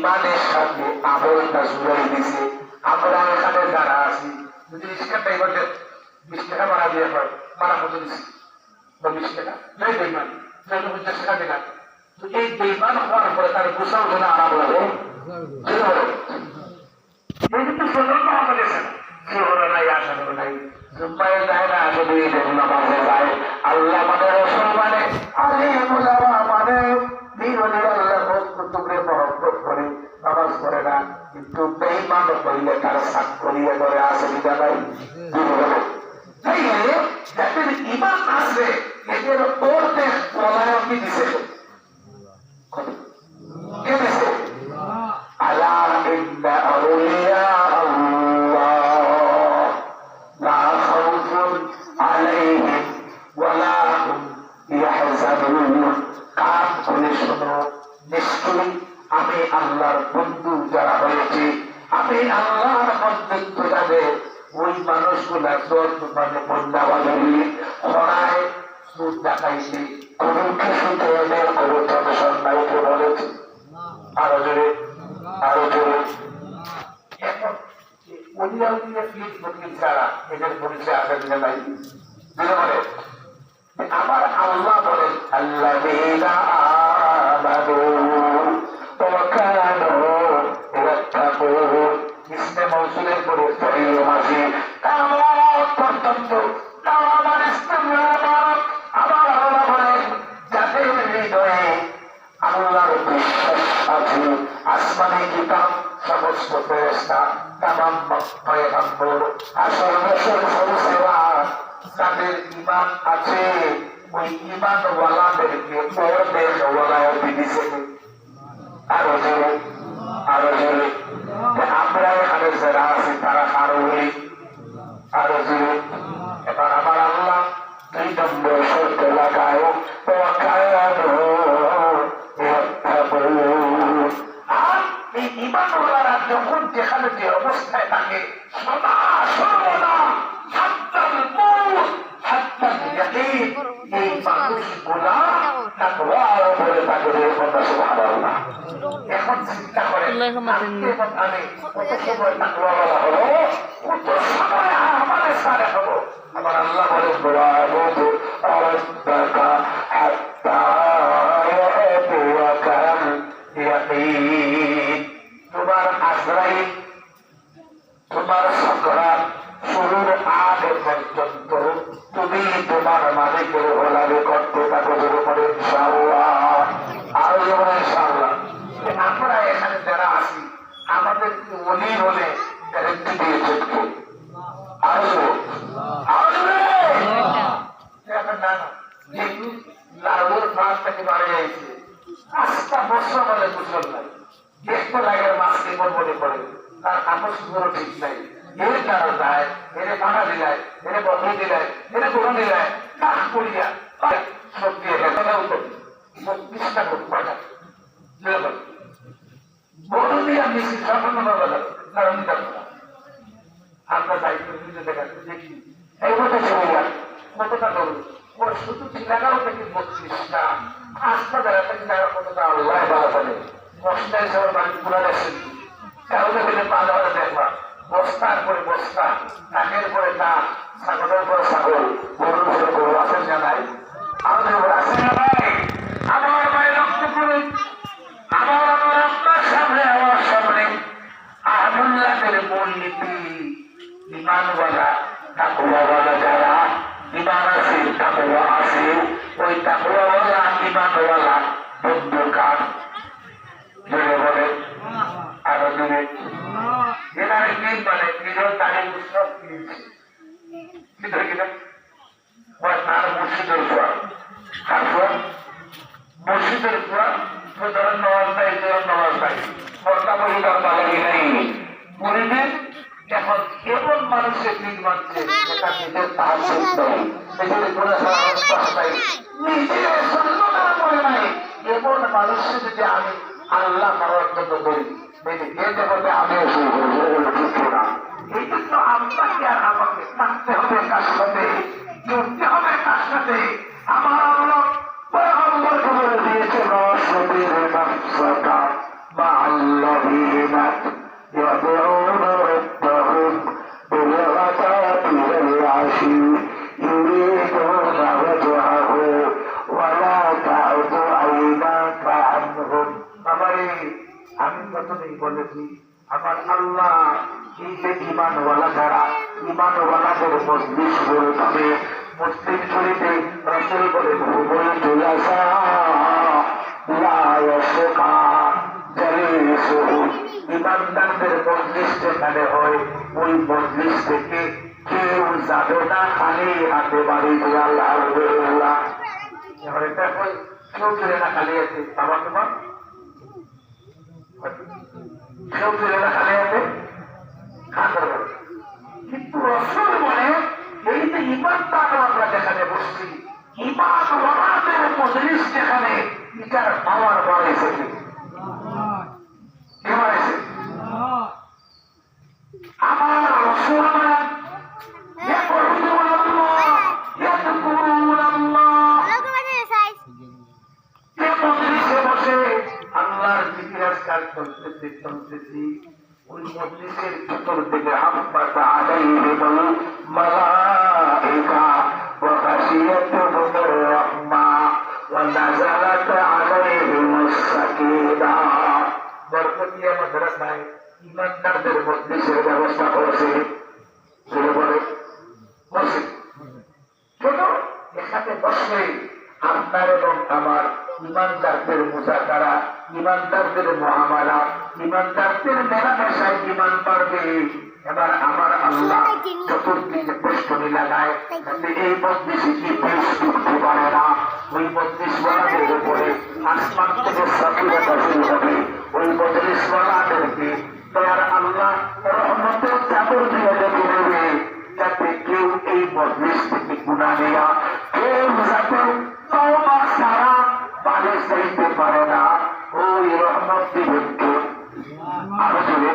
ইমানের সাথে আমলটা জুড়ে দিছে। আমরা এখানে যারা আছি যদি 20 টাকা এবার 20 টাকা মারা দিয়ে হয় মারা কত দিচ্ছি 20 টাকা নাই বেইমান 50 টাকা দিলাম। তো এই বেইমান হওয়ার পরে তার গোসাও যেন আরাম লাগে এই কিন্তু সুন্দর না বলেছেন যে হলো নাই আসা হলো নাই জুম্মায় যায় না আসলে নামাজে যায় আল্লাহ মানে রসুল মানে আরে মুলামা মানে আল্লাহ কুতুবের মহব্বত করে নামাজ পড়ে না কিন্তু বেঈমান বললে তার সাত করিয়ে ধরে আসে বিদা নাই তাইলে যাদের ঈমান আছে এদের পড়তে প্রলয় কি দিছে কে দিছে আলা ইন্না আউলিয়া আল্লাহ লা খাউফুন আলাইহিম ওয়ালা হুম ইয়াহজানুন কান খুলে শোনো নিশ্চয়ই আমি আল্লাহর বন্ধু যারা হয়েছে আমি আল্লাহর বন্ধুত্ব যাদের ওই মানুষগুলা মানে বন্যাবাদী খরায় সুদ দেখাইছে কোন কিছুতে এদের কোন টেনশন নাই কে বলেছে আরো জোরে এখন অলিয়া উলিয়া ফিট বকিল ছাড়া এদের পরিচয় আগে দিলে নাই দিলে বলে আমার আল্লাহ বলেন আল্লাযীনা আমানু ওয়া কানু ইয়াত্তাকুন ইসমে মাউসুলের পরে ফাইল মাঝি কিয়ামত পর্যন্ত আমার ইসলাম আমার আল্লাহ বলেন যাদের হৃদয়ে আল্লাহর বিশ্বাস আছে আসমানি কিতাব সমস্ত ফেরেশতা তামাম পয়গম্বর আসল রাসূল সাল্লাল্লাহু যাদের ঈমান আছে ওই ঈমান ওয়ালাদেরকে ওদের ওয়ালায় দিয়েছে আরো জোরে আমরা এখানে যারা আছি তারা আরো আরো জোরে এবার আমার আল্লাহ 2 নম্বর শর্ত লাগায় আর এই ঈমান ওয়ালারা যখন যেখানে যে অবস্থায় থাকে সদা সর্বদা এই মানুষগুলা তাকওয়ার উপরে তাদের কথা সুবহানাল্লাহ। এখন চিন্তা করেন আমি কত সময় তাকওয়াওয়ালা হলো কত সময় আমাদের সাথে হলো আমার আল্লাহ বলে ওয়াবুদু রাব্বাকা হাত্তা ইয়াতিয়াকাল ইয়াকিন তোমার আজরাইল তোমার সকরাত শুরুর আগে পর্যন্ত তুমি তোমার মালিকের ওলাবে করতে থাকো উপরে ইনশাআল্লাহ আরো যেমন ইনশাআল্লাহ। আমরা এখানে যারা আছি আমাদের কি ওলি বলে গ্যারেন্টি দিয়েছে আসবে না লাউর মাছ থেকে বাড়ে যাইছে 5টা বছর বলে বুঝল নাই একটু লাগের মাছকে মনে পড়ে তার কাপড় সুন্দর ঠিক নাই এর কারণ যায় এর পানা দিলায় এর বদল দিলায় এর গরম দিলায় কাজ করিয়া সত্যি হেঁটে উঠো 25টা কোটি টাকা বড় দিয়ে আমি সম্পূর্ণ কারণ আমরা দায়িত্ব দিতে দেখাচ্ছি দেখি এই মতো সময় কতটা করুন ওর শুধু 11 থেকে 32টা 5টা জায়গা থেকে জায়গা কতটা আল্লাহ ভালো করে 10টা হিসাবে বাড়ি পুরা দেখছেন কাউকে পেলে পা দেওয়া দেখবা বস্তার পরে বস্তা নাকের পরে নাক ছাগলের পরে ছাগল গরুর পরে গরু আছেন জানাই আমাদের আছেন জানাই আমার ভাই রক্ত করুন আমার আপনার সামনে আমার সামনে আহমুল্লাহের মূলনীতি ইমানওয়ালা তাকওয়াওয়ালা যারা ইমান আছে তাকওয়া আছে ওই তাকওয়াওয়ালা ইমানওয়ালা বন্ধু কার জোরে বলে আরো জোরে এখানে কি মানে নিজের তারিখ উৎসব কিনেছে ভিতরে কিনা তার মসজিদের উপর তারপর মসজিদের উপর ধরেন নওয়াজ পাই নওয়াজ পাই কর্তা পরিবার পালাবি নাই পরিবেশ এখন এমন মানুষের দিন মানছে যেটা নিজের তাহার সত্য নিজের করে নিজের সন্ন্যতা করে নাই এমন মানুষের যদি আমি আল্লাহ করার জন্য করি এই জগতে আমিও না এই জন্য আপনাকে আর আমাকে থাকতে হবে কার সাথে চলতে হবে কার সাথে আমার আল্লাহ দিয়েছে বা আল্লাহ والذين يدعون ربهم بالغداة والعشي يريدون وجهه ولا تعد عيناك عنهم আমারে আমি প্রথমেই বলেছি আমার আল্লাহ এই যে ঈমানওয়ালা যারা ঈমানওয়ালাদের মজলিস বলতে মুসলিম শরীফে রাসূল বলেন হুবুল জুলাসা লা ইয়াশকা জালিসুহু ঈমানদারদের মজলিস যেখানে হয় ওই মজলিস থেকে কেউ যাবে না খালি হাতে বাড়ি দিয়ে আল্লাহ এবারে দেখো কেউ চলে না খালি আছে বাবা তোমার কেউ চলে না খালি আছে কিন্তু রসুল বলে এই যে ইমানদার আমরা যেখানে বসছি ইমানওয়ালাদের মজলিস যেখানে এটার পাওয়ার বাড়াইছে কে বাড়াইছে আমার রসুল বলেন আল্লাহর জিকির আজকাল চলতেছি ওই মজলিসের ভিতর থেকে হাফাত আলাইহিমুল মালাইকা ওয়া গাশিয়াতুহুমুর রাহমা ওয়া নাযালাত আলাইহিমুস সাকিনা বরকতিয়া মাদ্রাসায় ইমানদারদের মজলিসের ব্যবস্থা করেছে শুরু করে বসে ছোট এখানে বসলে আপনার এবং আমার ইমানদারদের মুজাকারা ইমানদারদের মুআমালা ইমানদারদের মেলামেশায় ঈমান পারবে এবার আমার আল্লাহ চতুর্দিকে প্রশ্নী লাগায় যাতে এই মজলিসে কি উঠতে পারে না ওই মজলিসওয়ালাদের উপরে আসমান থেকে সাকিনা নাযিল হবে ওই মজলিসওয়ালাদেরকে দয়ার আল্লাহ রহমতের চাদর দিয়ে ঢেকে দেবে যাতে কেউ এই মজলিস থেকে গুনাহ নেয়া কেউ যাতে তওবা ছাড়া বাড়ি যাইতে পারে না ওই রহমত দিবেন কে আরো জোরে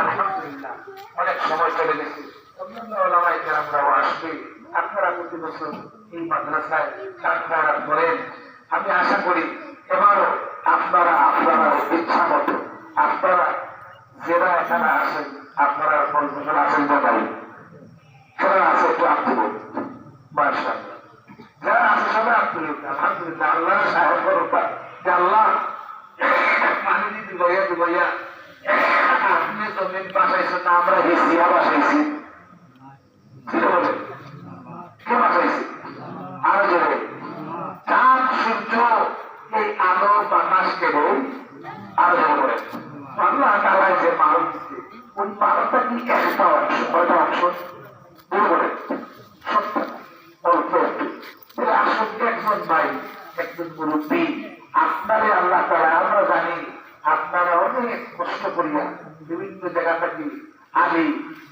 আলহামদুলিল্লাহ অনেক সময় চলে গেছে আমরাও আসবে আপনারা প্রতি বছর এই মাদ্রাসায় আপনারা করেন আমি আশা করি এবারও আপনারা ইচ্ছা মতো আপনারা যারা এখানে আসেন আপনারা কর্মশালা আসেন বাড়ি যারা আছে একটু আত্মীয় মাশাআল্লাহ যারা আছে সবাই আত্মীয় আলহামদুলিল্লাহ আল্লাহ সাহেব করুক যে আল্লাহ পানি দিবইয়া আপনি জমিন বাসাইছেন না আমরা হেসিয়া বাসাইছি কে বাসাইছি আরো জোরে চাঁদ সূর্য এই আলো বাতাস কেবল আরো জোরে করে আল্লাহ তাআলা যে মাল দিচ্ছে ওই মালটা কি একটা অংশ কয়টা অংশ বলে সত্য অল্প একটু আসলে একজন ভাই একজন মুরব্বী আপনারে আল্লাহ তাআলা আমরা জানি আপনারা অনেক কষ্ট করিয়া বিভিন্ন জায়গা থেকে আমি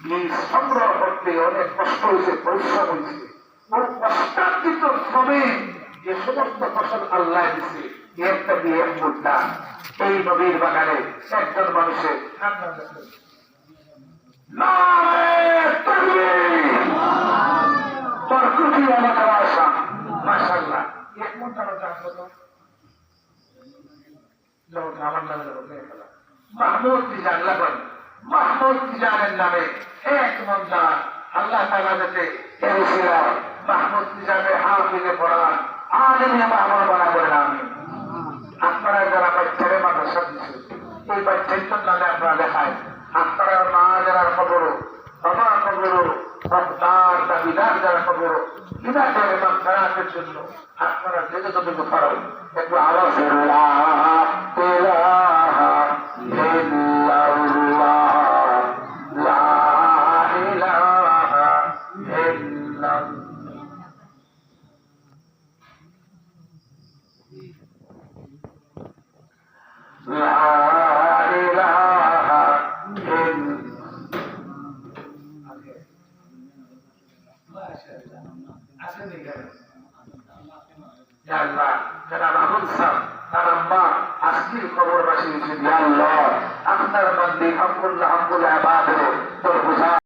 বীজ সংগ্রহ করতে অনেক কষ্ট হয়েছে পরিশ্রম হয়েছে ওর কষ্টার্জিত শ্রমিক যে সমস্ত ফসল আল্লাহ দিচ্ছে একটা দিয়ে এক মুদ্রা এই নবীর বাগানে একজন মানুষের মাশাআল্লাহ এক মুদ্রা আমার নামে মাহমুদ তিজান লাগান মাহমুদ তিজানের নামে এক মন্দা আল্লাহ তাআলা যাতে মাহমুদ তিজানের হাফিজে কোরআন আলেমে মাহমুদ বানাবেন আমি আপনারা যারা বাচ্চারে মাদ্রাসা দিচ্ছে এই বাচ্চার নামে আপনারা লেখায় আপনারা মা যারা খবর বাবা খবর রফতার দাবিদার যারা খবর ইনাদের মাদ্রাসার জন্য আপনারা যে যতটুকু পারেন একটু আওয়াজ আপনার মন্দির হামকুল্লাহ হামকুল্লাহ